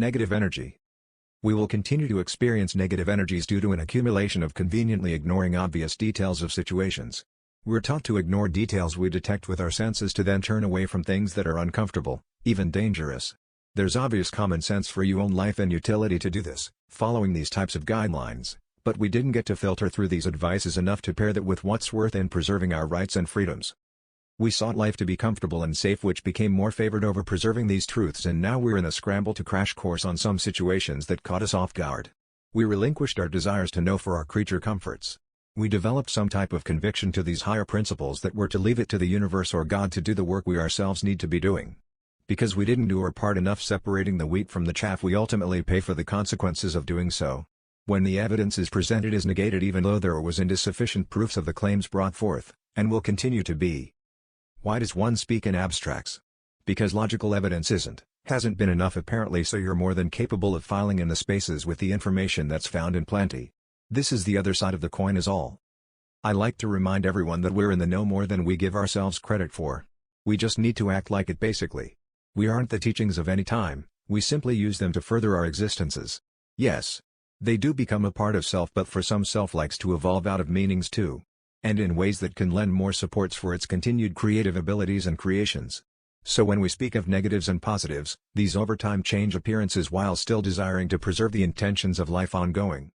Negative energy. We will continue to experience negative energies due to an accumulation of conveniently ignoring obvious details of situations. We're taught to ignore details we detect with our senses to then turn away from things that are uncomfortable, even dangerous. There's obvious common sense for your own life and utility to do this, following these types of guidelines, but we didn't get to filter through these advices enough to pair that with what's worth in preserving our rights and freedoms. We sought life to be comfortable and safe, which became more favored over preserving these truths, and now we're in a scramble to crash course on some situations that caught us off guard. We relinquished our desires to know for our creature comforts. We developed some type of conviction to these higher principles that we're to leave it to the universe or God to do the work we ourselves need to be doing. Because we didn't do our part enough separating the wheat from the chaff, we ultimately pay for the consequences of doing so. When the evidence is presented is negated even though there was insufficient proofs of the claims brought forth, and will continue to be. Why does one speak in abstracts? Because logical evidence hasn't been enough apparently, so you're more than capable of filling in the spaces with the information that's found in plenty. This is the other side of the coin is all. I like to remind everyone that we're in the know more than we give ourselves credit for. We just need to act like it basically. We aren't the teachings of any time, we simply use them to further our existences. Yes. They do become a part of self, but for some, self likes to evolve out of meanings too. And in ways that can lend more supports for its continued creative abilities and creations. So when we speak of negatives and positives, these over time change appearances while still desiring to preserve the intentions of life ongoing.